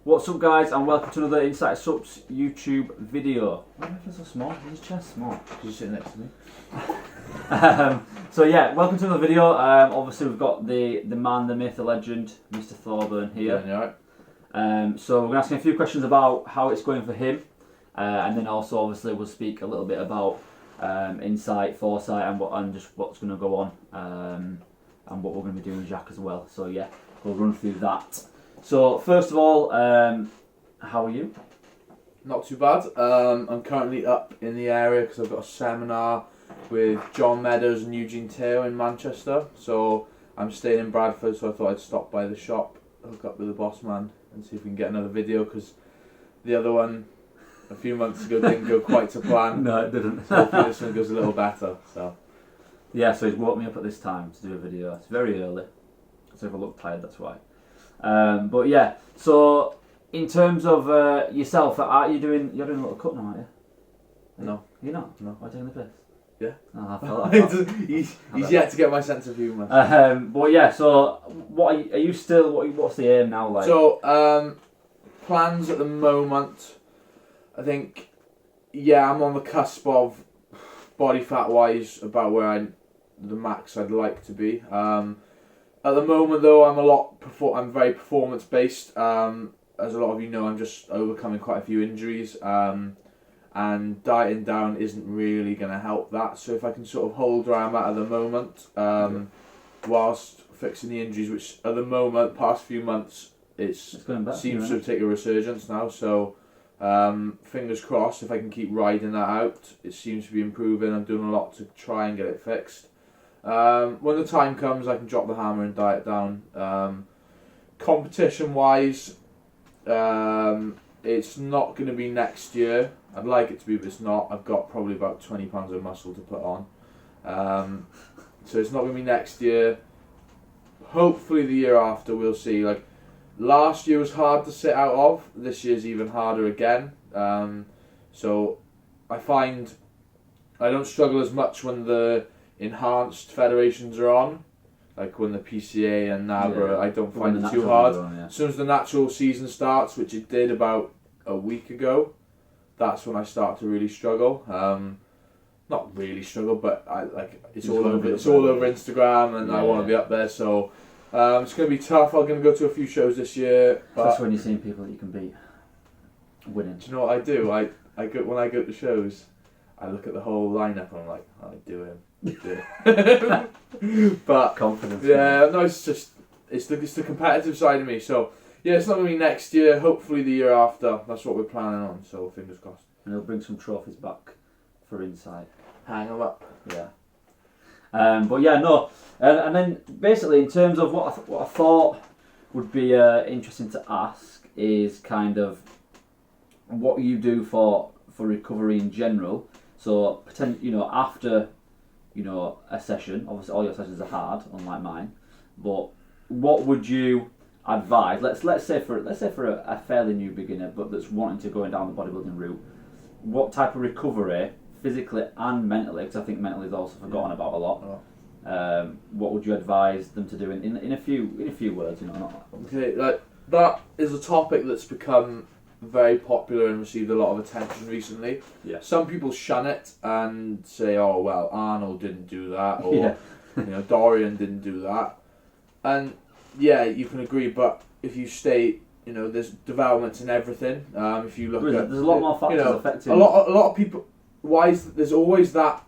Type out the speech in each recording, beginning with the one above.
What's up, guys, and welcome to another Inside Supps YouTube video. Why do I feel so small? Is his chest small? Because you're sitting next to me. So yeah, welcome to another video. Obviously we've got the man, the myth, the legend, Mr. Thorburn here. Yeah, right. So we're going to ask him a few questions about how it's going for him, and then also obviously we'll speak a little bit about insight, foresight, and just what's going to go on, and what we're going to be doing with Jack as well. So yeah, we'll run through that. So first of all, how are you? Not too bad. I'm currently up in the area because I've got a seminar with John Meadows and Eugene Teo in Manchester. So I'm staying in Bradford, so I thought I'd stop by the shop, hook up with the boss man, and see if we can get another video, because the other one a few months ago didn't go quite to plan. No, it didn't. So hopefully this one goes a little better. So yeah, so he's woke me up at this time to do a video. It's very early, so if I look tired, that's why. But yeah, so in terms of yourself, you're doing a little cut now, aren't you? No. You're not? No. Why are you taking the piss? Yeah. Oh, I felt he's yet to get my sense of humour. But yeah, so what are you still? What's the aim now like? So plans at the moment, I think, yeah, I'm on the cusp of body fat wise about where the max I'd like to be. At the moment though, I'm very performance based. As a lot of you know, I'm just overcoming quite a few injuries. And dieting down isn't really going to help that. So if I can sort of hold where I'm at the moment, whilst fixing the injuries, which at the moment, past few months, it's going back, seems to take a resurgence now. So fingers crossed, if I can keep riding that out, it seems to be improving. I'm doing a lot to try and get it fixed. When the time comes, I can drop the hammer and diet down. Competition wise, it's not going to be next year. I'd like it to be, but it's not. I've got probably about 20 pounds of muscle to put on. So it's not going to be next year. Hopefully the year after, we'll see. Like, last year was hard to sit out of. This year's even harder again. So I find I don't struggle as much when the enhanced federations are on. Like when the PCA and NABRA, I don't find it too hard. As soon as the natural season starts, which it did about a week ago, that's when I start to really struggle. Not really struggle, but it's all over Instagram, and I want to be up there. So it's going to be tough. I'm going to go to a few shows this year. That's when you're seeing people that you can beat, winning. Do you know what I do? When I go to shows, I look at the whole lineup and I'm like, I do him. But confidence. Yeah, no, it's the competitive side of me. So yeah, it's not going to be next year. Hopefully the year after. That's what we're planning on. So fingers crossed. And he'll bring some trophies back for Inside. Hang them up. Yeah. But yeah, no. And then basically, in terms of what I thought would be interesting to ask is kind of what you do for recovery in general. So after a session, obviously all your sessions are hard, unlike mine. But what would you advise? Let's say for a fairly new beginner, but that's wanting to go down the bodybuilding route. What type of recovery, physically and mentally? Because I think mentally is also forgotten about a lot. What would you advise them to do in a few words? Okay, that is a topic that's become very popular and received a lot of attention recently. Yeah. Some people shun it and say, "Oh well, Arnold didn't do that," or Dorian didn't do that. And yeah, you can agree, but if you stay, there's developments in everything. If you look at, there's a lot more factors affecting. A lot of people. There's always that.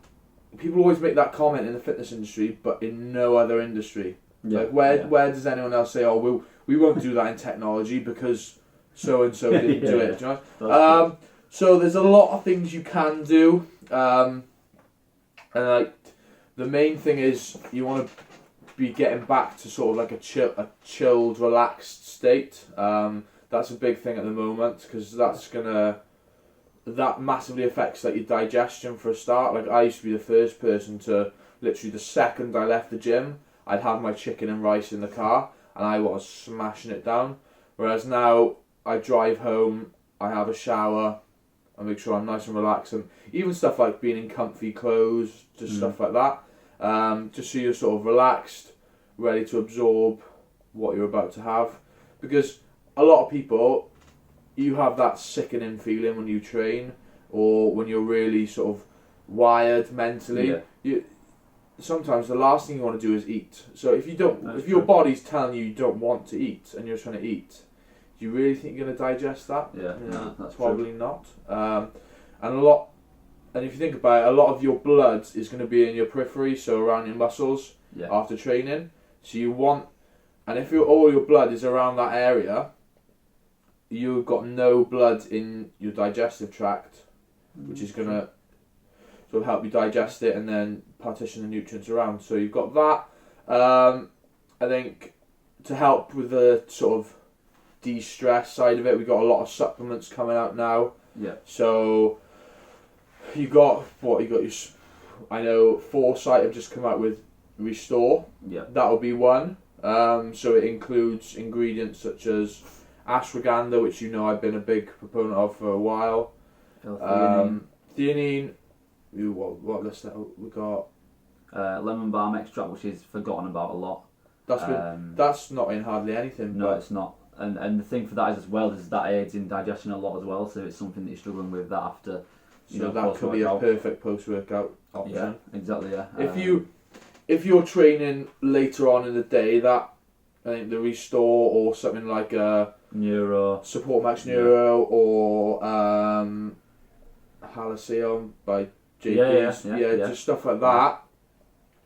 People always make that comment in the fitness industry, but in no other industry. Yeah. Like where does anyone else say, "Oh, we won't do that in technology because so and so didn't do it"? Do you know? So there's a lot of things you can do, and the main thing is you want to be getting back to sort of like a chilled, relaxed state. That's a big thing at the moment, because that massively affects your digestion for a start. Like, I used to be the first person to, literally the second I left the gym, I'd have my chicken and rice in the car and I was smashing it down. Whereas now I drive home, I have a shower, I make sure I'm nice and relaxed, and even stuff like being in comfy clothes, just stuff like that. Just so you're sort of relaxed, ready to absorb what you're about to have. Because a lot of people you have that sickening feeling when you train, or when you're really sort of wired mentally. Sometimes the last thing you want to do is eat. So if your body's telling you don't want to eat and you're trying to eat, do you really think you're going to digest that? Yeah, that's probably true. not. And if you think about it, a lot of your blood is going to be in your periphery, so around your muscles after training. So and if all your blood is around that area, you've got no blood in your digestive tract, which is going to sort of help you digest it and then partition the nutrients around. So you've got that. I think to help with the sort of de-stress side of it, we've got a lot of supplements coming out now. Yeah. So I know Foresight have just come out with Restore. Yeah. That'll be one. So it includes ingredients such as ashwagandha, which I've been a big proponent of for a while. Theanine. What list that we got? Lemon balm extract, which is forgotten about a lot. That's not in hardly anything. No, it's not. And the thing for that is as well is that aids in digestion a lot as well. So it's something that you're struggling with that after. That could be a perfect post-workout option. Yeah, exactly. Yeah. If you're training later on in the day, I think the Restore or something like Neuro, Support Max Neuro or Halcyon by JP's, just stuff like that.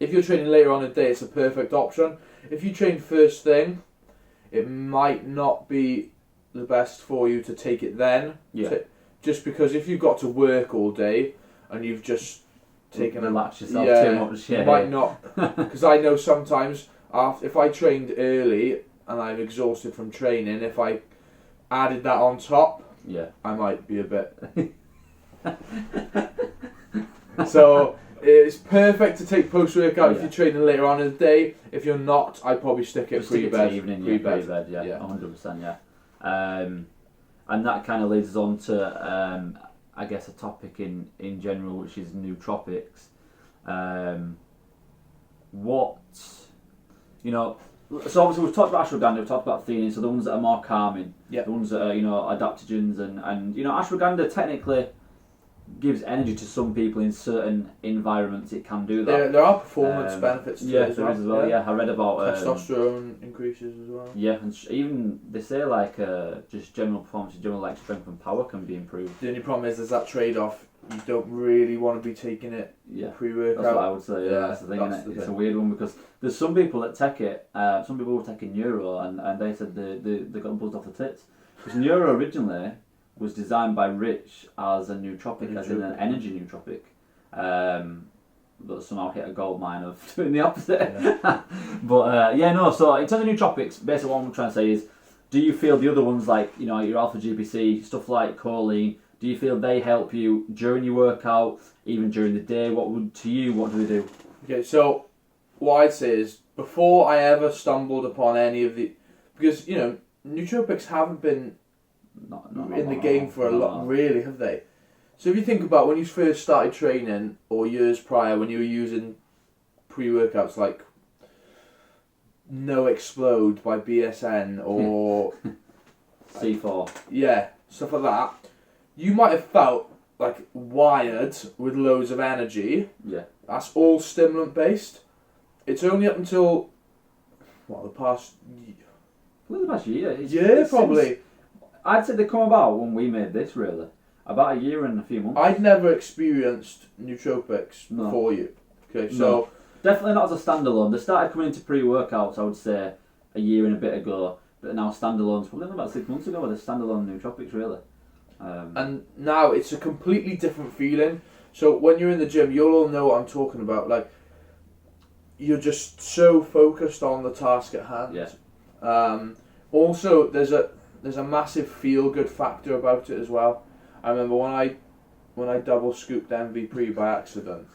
If you're training later on in the day, it's a perfect option. If you train first thing, it might not be the best for you to take it then. Yeah. Just because if you've got to work all day and you've just taken relax yourself too much, you might not. Because I know sometimes if I trained early and I'm exhausted from training, if I added that on top, I might be a bit. So it's perfect to take post-workout if you're training later on in the day. If you're not, I'd probably stick it pre-bed. Pre-bed, 100%, yeah. And that kind of leads us on to, I guess, a topic in general, which is nootropics. So obviously we've talked about ashwagandha, we've talked about theanine, so the ones that are more calming, the ones that are, adaptogens, and ashwagandha technically gives energy to some people in certain environments. It can do that. There are performance benefits to it as well. There is as well. I read about testosterone increases as well. Yeah, and even they say just general performance, general strength and power can be improved. The only problem is there's that trade-off. You don't really want to be taking it pre-workout. That's what I would say. That's the thing. It's a weird one because there's some people that take it. Some people were taking Neuro and they said they got buzzed off the tits. Because Neuro originally was designed by Rich as a nootropic, as in an energy nootropic, but somehow hit a gold mine of doing the opposite. So in terms of nootropics, basically what I'm trying to say is, do you feel the other ones like your alpha GPC, stuff like choline, do you feel they help you during your workout, even during the day? What do they do? Okay, so what I'd say is, before I ever stumbled upon any of the, because nootropics haven't been in the game for a lot, really, have they? So if you think about when you first started training, or years prior, when you were using pre-workouts like No Explode by BSN or C4, stuff like that, you might have felt like wired with loads of energy. Yeah, that's all stimulant based. It's only up until the past year. Probably. I'd say they come about when we made this, really. About a year and a few months. I'd never experienced nootropics before you. Okay, so definitely not as a standalone. They started coming into pre-workouts, I would say, a year and a bit ago. But now standalones, probably about 6 months ago, with the standalone nootropics, really. And now it's a completely different feeling. So when you're in the gym, you'll all know what I'm talking about. Like, you're just so focused on the task at hand. Yeah. Also, there's a massive feel-good factor about it as well. I remember when I double scooped MVP by accident,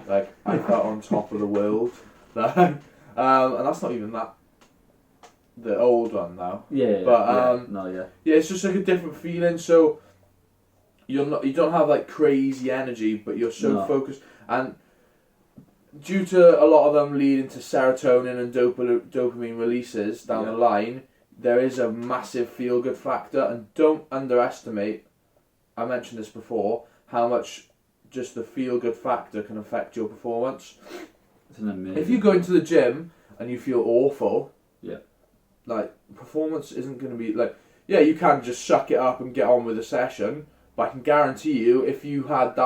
like I felt on top of the world. And that's not even the old one now. It's just like a different feeling. So you don't have like crazy energy, but you're so focused, and due to a lot of them leading to serotonin and dopamine releases down the line, there is a massive feel-good factor, and don't underestimate, I mentioned this before, how much just the feel-good factor can affect your performance. It's an amazing. If you go into the gym and you feel awful, yeah, like, performance isn't going to be, like, yeah, you can just suck it up and get on with the session, but I can guarantee you, if you had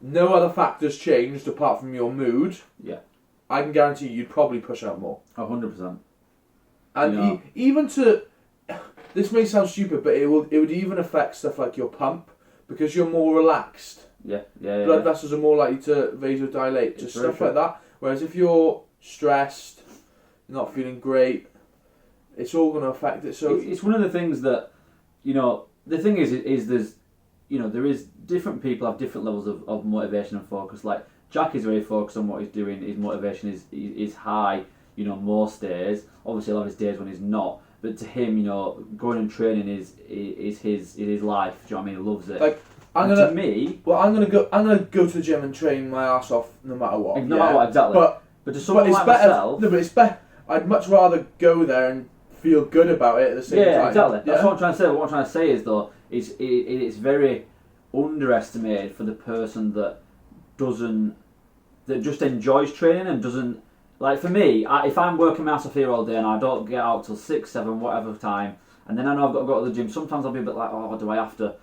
no other factors changed apart from your mood, yeah, I can guarantee you'd probably push out more. 100%. And even to, this may sound stupid, but it would even affect stuff like your pump, because you're more relaxed. Yeah. Blood vessels are more likely to vasodilate, just stuff like that. Whereas if you're stressed, not feeling great, it's all going to affect it. So it's one of the things that, the thing is there's, there is different people have different levels of motivation and focus. Like Jack is very focused on what he's doing. His motivation is high. Most days. Obviously, he'll have his days when he's not. But to him, going and training is his life. Do you know what I mean? He loves it. Like I'm gonna go to the gym and train my ass off no matter what. No matter what, exactly. But to someone like myself, no, but it's better. I'd much rather go there and feel good about it at the same time. Yeah, exactly. Yeah? That's what I'm trying to say. What I'm trying to say is though, it's very underestimated for the person that just enjoys training and doesn't. Like for me, if I'm working my ass off here all day and I don't get out till 6, 7, whatever time, and then I know I've got to go to the gym, sometimes I'll be a bit like, oh, do I have to?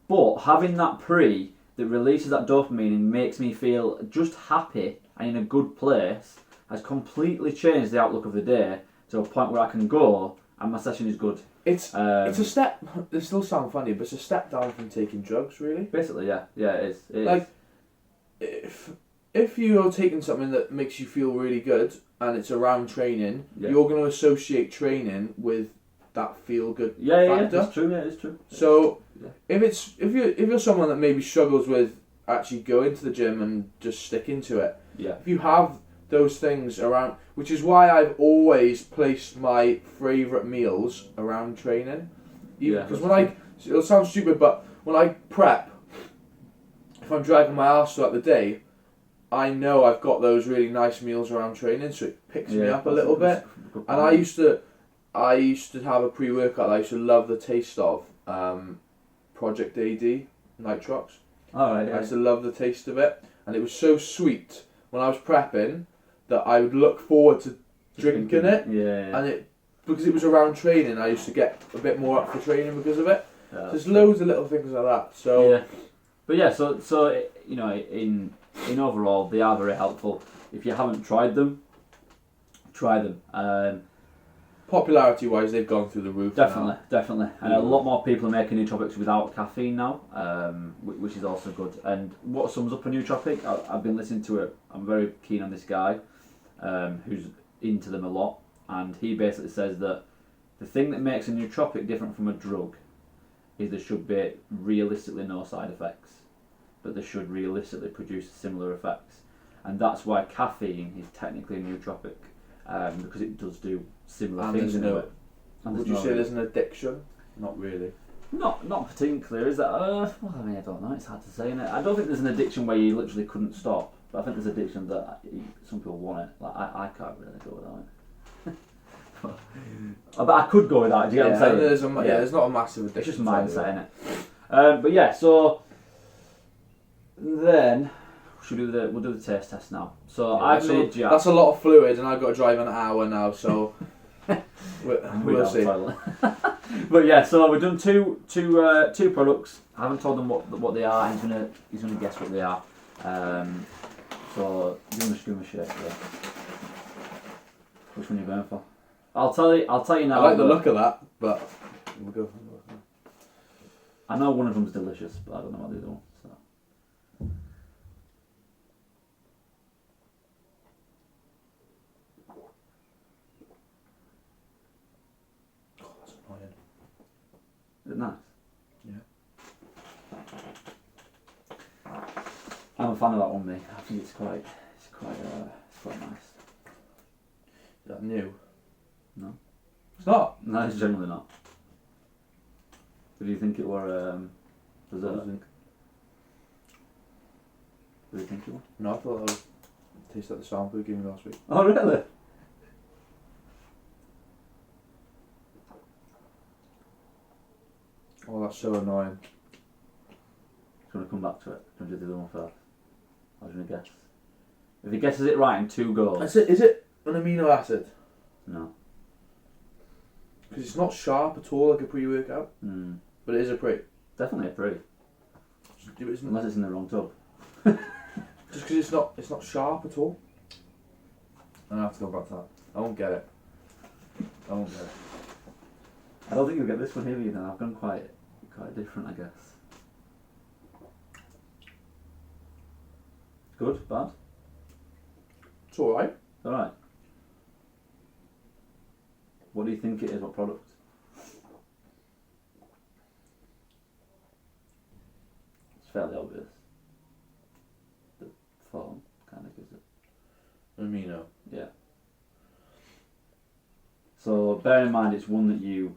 But having that that releases that dopamine and makes me feel just happy and in a good place has completely changed the outlook of the day to a point where I can go and my session is good. It's a step. It still sounds funny, but it's a step down from taking drugs, really. Basically, yeah, it is. Like, if you're taking something that makes you feel really good and it's around training, you're going to associate training with that feel good factor. Yeah, that's true. Yeah, it's true. So if you're someone that maybe struggles with actually going to the gym and just sticking to it, if you have those things around, which is why I've always placed my favourite meals around training. Because it'll sound stupid, but when I prep, if I'm dragging my arse throughout the day, I know I've got those really nice meals around training, so it picks me up a little bit. And I used to have a pre-workout that I used to love the taste of, Project AD Nitrox. Oh, right, yeah. I used to love the taste of it, and it was so sweet when I was prepping that I would look forward to drinking it. Yeah. And because it was around training, I used to get a bit more up for training because of it. There's loads of little things like that. So yeah, but yeah, so in overall, they are very helpful. If you haven't tried them, try them. Popularity-wise, they've gone through the roof. Definitely. And a lot more people are making nootropics without caffeine now, which is also good. And what sums up a nootropic? I've been listening to it. I'm very keen on this guy who's into them a lot, and he basically says that the thing that makes a nootropic different from a drug is there should be realistically no side effects, but they should realistically produce similar effects. And that's why caffeine is technically a nootropic, because it does do similar things in it. Would you say there's an addiction? Not really. Not particularly. Is that? Well, I mean, I don't know. It's hard to say, innit? I don't think there's an addiction where you literally couldn't stop. But I think there's addiction that some people want it. Like I can't really go without it. But I could go without it. Do you get what I'm saying? There's not a massive addiction. It's just mindset, innit? But yeah, so then we'll do the taste test now. So I've made Jack. That's a lot of fluid, and I've got to drive an hour now. So we'll see. But yeah, so we've done two products. I haven't told them what they are. He's gonna guess what they are. So give him a shake. Yeah. Which one are you going for? I'll tell you now. I like the look of that, but we'll go for it. I know one of them's delicious, but I don't know what the other one. So. Oh, that's annoying. Is it nice? Yeah. I'm a fan of that one, mate. I think it's quite nice. Is that new? No. It's not? No, it's generally not. Did you think it were dessert? Did you think it was? No, I thought that was taste like the sample you gave me last week. Oh, really? Oh, that's so annoying. Do you want to come back to it? Do you want to do the other one first? I was going to guess. If he guesses it right in 2 goes... Is it an amino acid? No. Because it's not sharp at all like a pre-workout. But it is a pre. Definitely a pre. Unless it's in the wrong tub. Just because it's not sharp at all. I have to go back to that. I won't get it. I don't think you'll get this one here, you know. I've gone quite different, I guess. Good? Bad? It's alright. Alright. What do you think it is? What product? It's fairly obvious. The form kind of gives it. Amino. Yeah. So bear in mind it's one that you,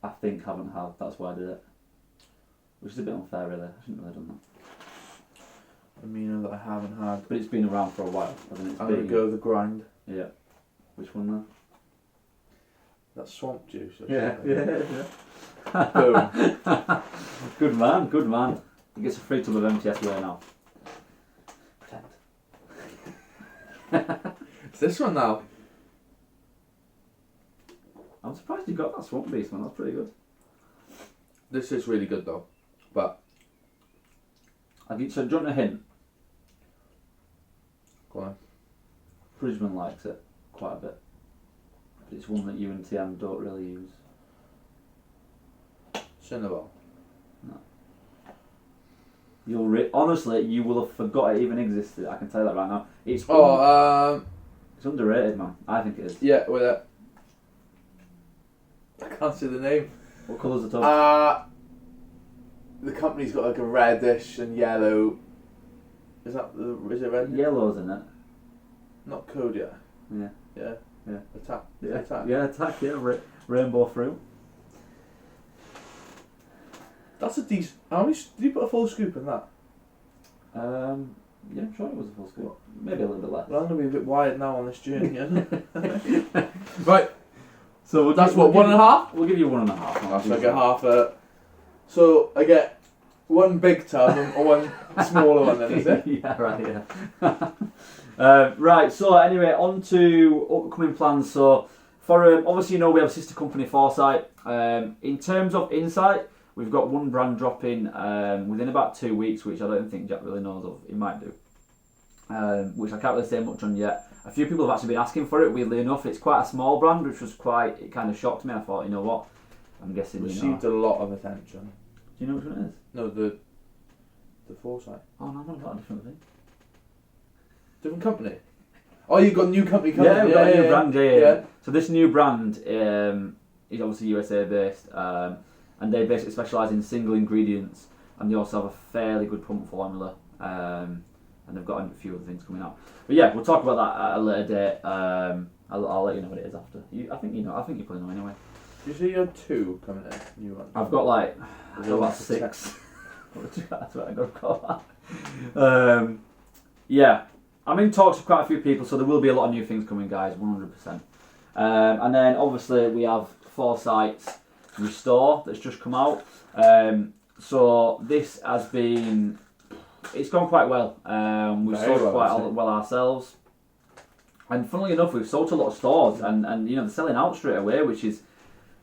I think, haven't had. That's why I did it. Which is a bit unfair, really. I shouldn't really have done that. Amino that I haven't had. But it's been around for a while, hasn't it? I'm going to go the grind. Yeah. Which one then? That's swamp juice. Yeah. Boom. Good man. He gets a free tub of MTS away now. Pretend. It's this one now. I'm surprised you got that swamp beast, man. That's pretty good. This is really good though. But So do you want a hint? go on. Bridgman likes it quite a bit. But it's one that you and TM don't really use. Cinnabon. No. Honestly, you will have forgot it even existed. I can tell you that right now. It's it's underrated, man. I think it is. Yeah, with it. I can't see the name. What colour's the top? The company's got like a reddish and yellow. Is it red? Yellow's in it. Not Kodia. Yeah. Yeah. Yeah. Attack. Yeah. Attack. Yeah, attack. Yeah, rainbow fruit. That's a decent. How many? Did you put a full scoop in that? Yeah, I'm sure it was a full scoop. Maybe a little bit less. Well, I'm gonna be a bit wired now on this journey. Yeah? Right. So That's what, 1.5? We'll give you 1.5. So I get half a. So I get one big tub and one smaller one. Then is it? Yeah, right. Yeah. Right. So anyway, on to upcoming plans. So for obviously, you know, we have a sister company, Foresight. In terms of Insight, we've got one brand dropping within about 2 weeks, which I don't think Jack really knows of. He might do. Which I can't really say much on yet. A few people have actually been asking for it, weirdly enough. It's quite a small brand, which was it kind of shocked me. I thought, you know what, I'm guessing Received a lot of attention. Do you know which one it is? No, the Foresight. Oh no, I've got a different thing. Different company? Oh, you've got a new company coming? Yeah, we've got a new brand, yeah. So this new brand is obviously USA based, and they basically specialise in single ingredients, and they also have a fairly good pump formula. And they've got a few other things coming out. But yeah, we'll talk about that at a later date. I'll let you know what it is after. I think you know. I think you probably know anyway. You say you had 2 coming in? New ones? I've got about 6. That's what I got to call that. Yeah, I'm in talks with quite a few people, so there will be a lot of new things coming, guys, 100%. And then obviously we have Foresight's Restore that's just come out. So this has been. It's gone quite well. We've sold quite well ourselves, and funnily enough, we've sold to a lot of stores, and you know, they're selling out straight away, which is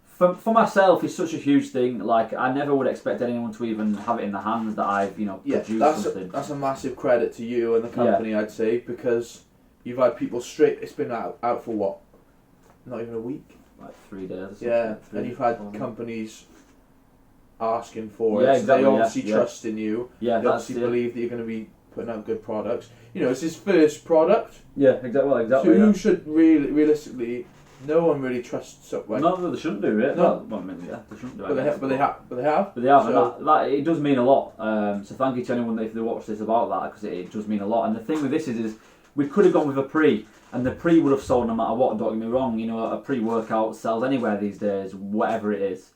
for myself is such a huge thing. Like, I never would expect anyone to even have it in the hands that I've produced something. That's a massive credit to you and the company, I'd say, because you've had people straight. It's been out for what? Not even a week. Like 3 days. Yeah, and you've had companies asking for it. Exactly, so they obviously trust in you. Yeah, they obviously believe that you're going to be putting out good products. You know, it's his first product. Yeah, exactly. Well, exactly. So you should realistically, no one really trusts Subway. No, they shouldn't do it. No, well, I mean, yeah, they shouldn't do it. But they have. But they have, So, and that it does mean a lot. So thank you to anyone if they watch this about that, because it does mean a lot. And the thing with this is we could have gone with a pre, and the pre would have sold no matter what. Don't get me wrong. You know, a pre-workout sells anywhere these days, whatever it is.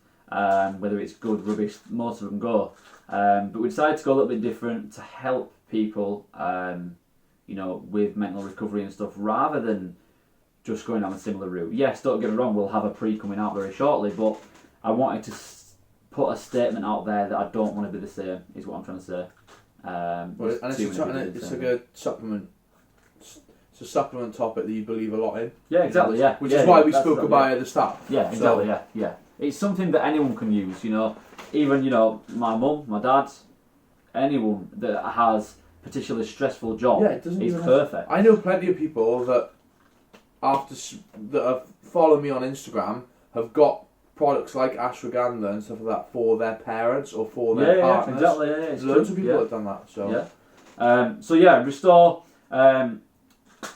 Whether it's good, rubbish, most of them go. But we decided to go a little bit different to help people, you know, with mental recovery and stuff, rather than just going down a similar route. Yes, don't get me wrong, we'll have a pre coming out very shortly, but I wanted to put a statement out there that I don't want to be the same. Is what I'm trying to say. And it's a good supplement. It's a supplement topic that you believe a lot in. Yeah, exactly. Yeah, which is why we spoke about it at the start. Yeah, exactly. Yeah. It's something that anyone can use. Even my mum, my dad, anyone that has a particularly stressful job is perfect. I know plenty of people that have followed me on Instagram have got products like ashwagandha and stuff like that for their parents or for their partners. Yeah, exactly. Yeah, there's loads of people that have done that. So Restore.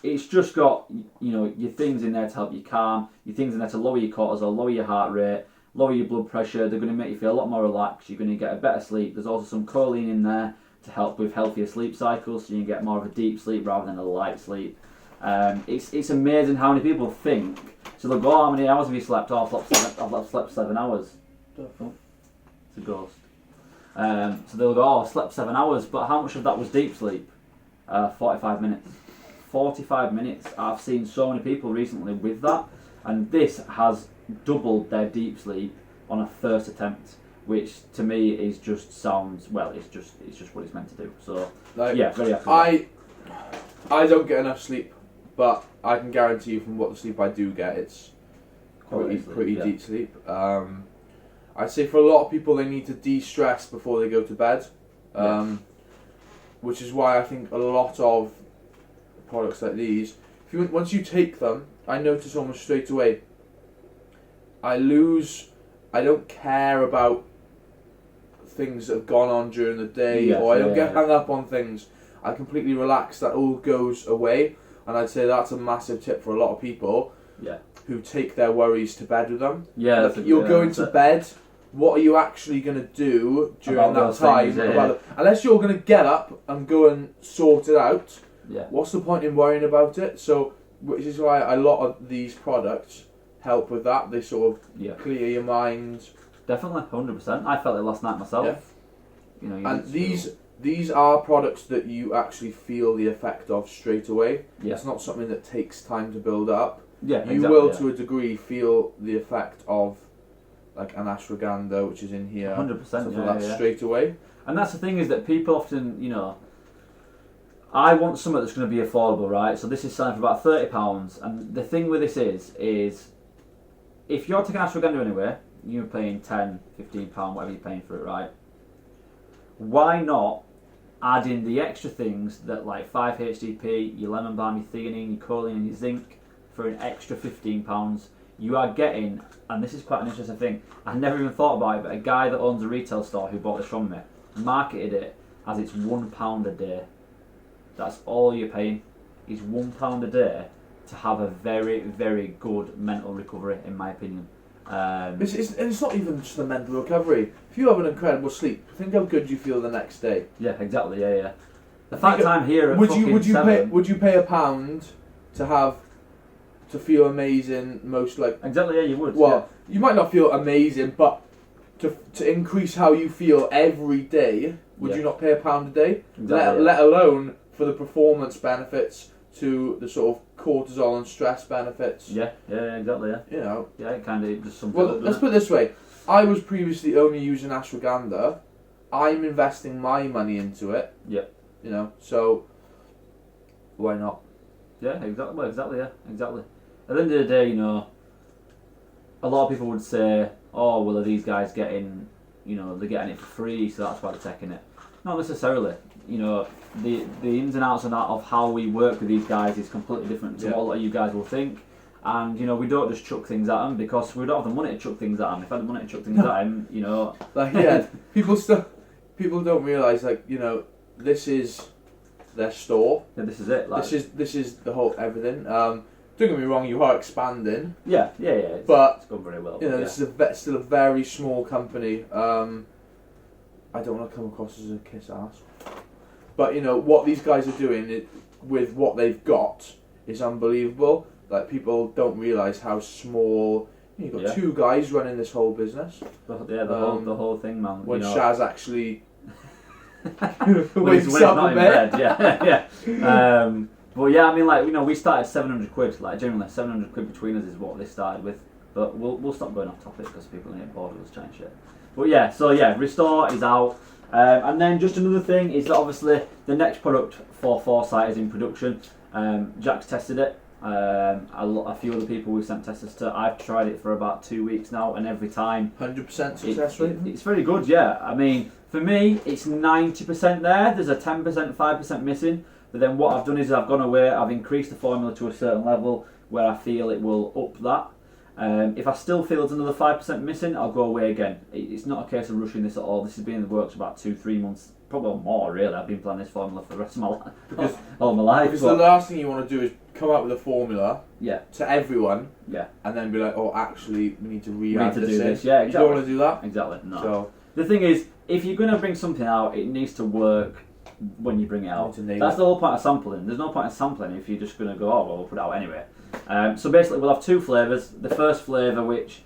It's just got your things in there to help you calm, your things in there to lower your cortisol, lower your heart rate, lower your blood pressure. They're going to make you feel a lot more relaxed. You're going to get a better sleep. There's also some choline in there to help with healthier sleep cycles, so you can get more of a deep sleep rather than a light sleep. It's amazing how many people think. So they'll go, how many hours have you slept? Oh, I've slept 7 hours. Oh, it's a ghost. So they'll go, I've slept 7 hours, but how much of that was deep sleep? 45 minutes. 45 minutes. I've seen so many people recently with that, and this has doubled their deep sleep on a first attempt, which to me is just sounds it's just what it's meant to do. So very happy. I don't get enough sleep, but I can guarantee you from what the sleep I do get, it's pretty deep sleep. I'd say for a lot of people they need to de-stress before they go to bed, which is why I think a lot of products like these, once you take them, I notice almost straight away, I don't care about things that have gone on during the day, or I don't get hung up on things. I completely relax, that all goes away, and I'd say that's a massive tip for a lot of people who take their worries to bed with them. You're going to bed, what are you actually going to do during that time? Unless you're going to get up and go and sort it out, what's the point in worrying about it? So, which is why a lot of these products help with that. They sort of clear your mind. Definitely, 100%. I felt it last night myself. And these are products that you actually feel the effect of straight away. It's not something that takes time to build up. You will, to a degree, feel the effect of like an ashwagandha, which is in here. 100%. Straight away. And that's the thing, is that people often, I want something that's going to be affordable, right? So this is selling for about £30, and the thing with this is if you're taking ashwagandha anyway, you're paying £10, £15, whatever you're paying for it, right? Why not add in the extra things that, like 5-HTP, your lemon balm, your theanine, your choline, and your zinc for an extra £15? You are getting, and this is quite an interesting thing, I never even thought about it, but a guy that owns a retail store who bought this from me marketed it as it's £1 a day. That's all you're paying, is £1 a day to have a very, very good mental recovery, in my opinion. It's not even just the mental recovery. If you have an incredible sleep, think how good you feel the next day. Yeah, exactly. Yeah. The fact I'm here at would you pay £1 to feel amazing? Exactly. Yeah, you would. Well, you might not feel amazing, but to increase how you feel every day, would you not pay £1 a day? Exactly, let alone for the performance benefits, to the sort of cortisol and stress benefits. Yeah, exactly. Yeah. Yeah, it kind of just something. Well, let's put it this way: I was previously only using ashwagandha. I'm investing my money into it. Yeah. So why not? Yeah, exactly. Exactly. At the end of the day, a lot of people would say, "Oh, well, are these guys getting, they're getting it for free, so that's why they're taking it." Not necessarily. The ins and outs of how we work with these guys is completely different to what a lot of you guys will think. And we don't just chuck things at them because we don't have the money to chuck things at them. If I had the money to chuck things at them, people don't realise this is their store. Yeah, this is it. This is the whole everything. Don't get me wrong, you are expanding. Yeah. But it's gone very well. This is still a very small company. I don't want to come across as a kiss ass, but what these guys are doing with what they've got is unbelievable. Like, people don't realise how small. You've got two guys running this whole business. The whole thing, man. When Shaz actually wakes up in bed. But yeah, I mean, we started 700 quid. Like, generally 700 quid between us is what they started with. But we'll stop going off topic because people are getting bored of us trying shit. But yeah, so yeah, Restore is out. And then just another thing is that obviously the next product for Foresight is in production. Jack's tested it. A few other people we've sent testers to. I've tried it for about 2 weeks now, and every time 100% success rate. it's very good. Yeah, I mean, for me, it's 90% there. There's a 10%, 5% missing. But then what I've done is I've gone away. I've increased the formula to a certain level where I feel it will up that. If I still feel there's another 5% missing, I'll go away again. It's not a case of rushing this at all. This has been in the works for about 2-3 months, probably more really. I've been planning this formula for the rest of my life, all my life. Because the last thing you want to do is come out with a formula to everyone, and then be like, oh, actually, we need to re-add this. Yeah, exactly. You don't want to do that. Exactly. No. So the thing is, if you're going to bring something out, it needs to work when you bring it out. That's the whole point of sampling. There's no point of sampling if you're just going to go, oh, well, we'll put it out anyway. So basically, we'll have 2 flavours. The first flavour, which...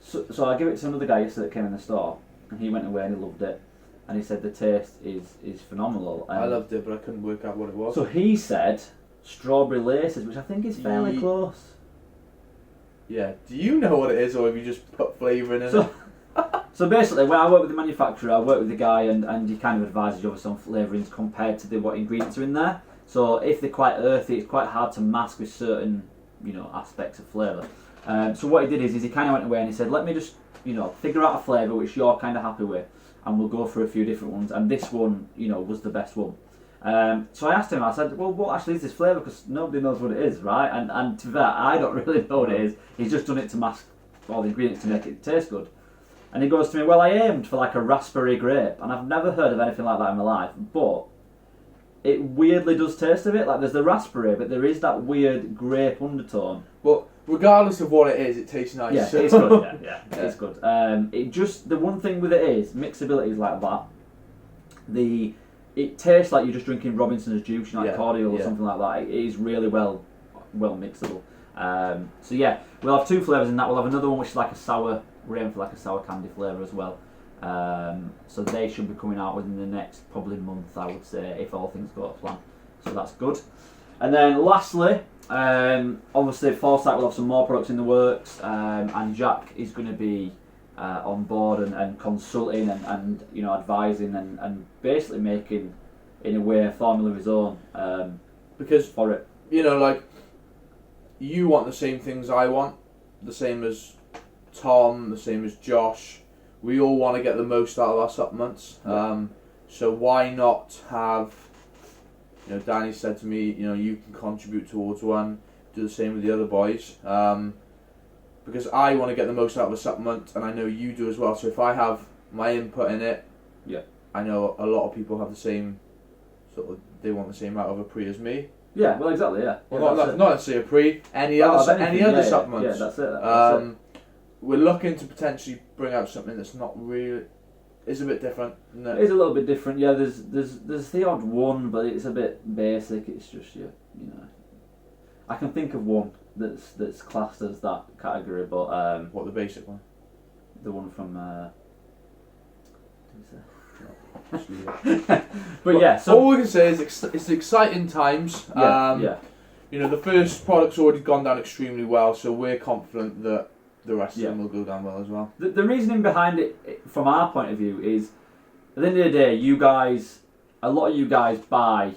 So I gave it to another guy yesterday that came in the store, and he went away and he loved it. And he said the taste is phenomenal. I loved it, but I couldn't work out what it was. So he said strawberry laces, which I think is fairly close. Yeah. Do you know what it is, or have you just put flavour in it? So basically, when I work with the manufacturer, I work with the guy, and he kind of advises you of some flavourings compared to what ingredients are in there. So if they're quite earthy, it's quite hard to mask with certain, aspects of flavour. So what he did is he kind of went away and he said, let me just, figure out a flavour which you're kind of happy with, and we'll go through a few different ones. And this one, was the best one. So I asked him, I said, well, what actually is this flavour? Because nobody knows what it is, right? And to that, I don't really know what it is. He's just done it to mask all the ingredients to make it taste good. And he goes to me, well, I aimed for like a raspberry grape, and I've never heard of anything like that in my life, but it weirdly does taste of it. Like, there's the raspberry, but there is that weird grape undertone. Well, regardless of what it is, it tastes nice. Yeah, it's good. Yeah, it's good. It just, the one thing with it is mixability is like that. It tastes like you're just drinking Robinson's juice, like cordial or something like that. It is really well mixable. So yeah, we'll have 2 flavours in that. We'll have another one which is like a sour. We're aiming for like a sour candy flavour as well. So they should be coming out within the next probably month, I would say, if all things go to plan. So that's good. And then lastly, obviously Foresight will have some more products in the works, and Jack is going to be on board and consulting and advising and basically making, in a way, a formula of his own. Because for it, like, you want the same things I want, the same as Tom, the same as Josh. We all want to get the most out of our supplements. So why not have, Danny said to me, you can contribute towards one, do the same with the other boys. Because I want to get the most out of a supplement, and I know you do as well. So if I have my input in it, I know a lot of people have the same they want the same out of a pre as me. Yeah, well, exactly, yeah. Well, not necessarily a pre, any other supplements. Yeah, that's it. We're looking to potentially bring out something that's not really, is a bit different. No. It is a little bit different. Yeah, there's the odd one, but it's a bit basic. It's just I can think of one that's classed as that category, but what, the basic one? The one from but yeah, so all we can say is it's exciting times. The first product's already gone down extremely well, so we're confident that the rest of them will go down well as well. The reasoning behind it, from our point of view, is at the end of the day, a lot of you guys buy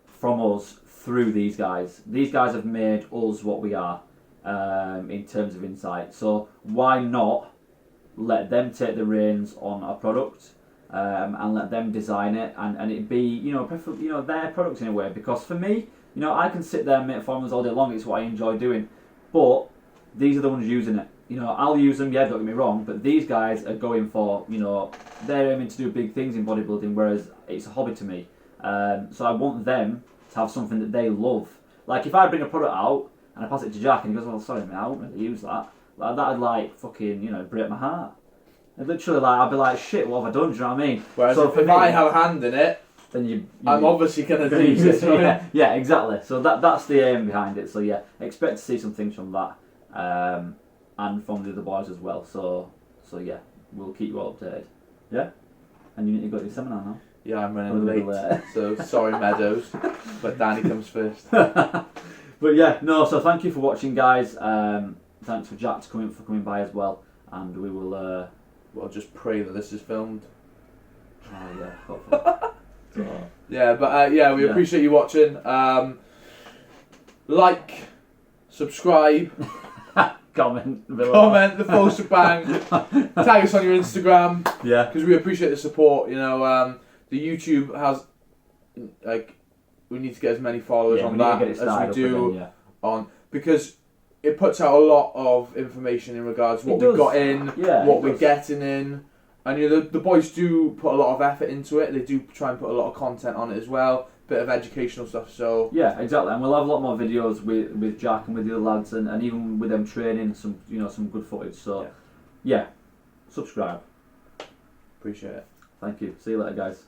from us through these guys. These guys have made us what we are in terms of insight. So why not let them take the reins on a product and let them design it and it be their products in a way? Because for me, I can sit there and make formulas all day long. It's what I enjoy doing, but these are the ones using it. I'll use them, don't get me wrong, but these guys are going for, they're aiming to do big things in bodybuilding, whereas it's a hobby to me. So I want them to have something that they love. Like, if I bring a product out and I pass it to Jack and he goes, well, sorry mate, I won't really use that. Like, that'd fucking, break my heart. And literally, I'd be like, shit, what have I done? Do you know what I mean? Whereas so if I have a hand in it, then I'm obviously going to use it. Right? Yeah, exactly. So that's the aim behind it. So yeah, expect to see some things from that. And from the other boys as well. So yeah, we'll keep you all updated. Yeah? And you need to go to your seminar now? Yeah, I'm running late. So sorry, Meadows, but Danny comes first. But yeah, no, so thank you for watching, guys. Thanks for Jack for coming by as well. And we will We'll just pray that this is filmed. Oh yeah, hopefully. So, Yeah, but we appreciate you watching. Like, subscribe, comment below. comment the full shebang. Tag us on your Instagram. Yeah. Because we appreciate the support. You know, the YouTube has we need to get as many followers on that as we do on, because it puts out a lot of information in regards to what we've got in, what we're getting in. And you know, the boys do put a lot of effort into it. They do try and put a lot of content on it as well. Bit of educational stuff. So yeah, exactly. And we'll have a lot more videos with Jack and with the other lads, and even with them training, some good footage. So yeah, subscribe. Appreciate it. Thank you. See you later, guys.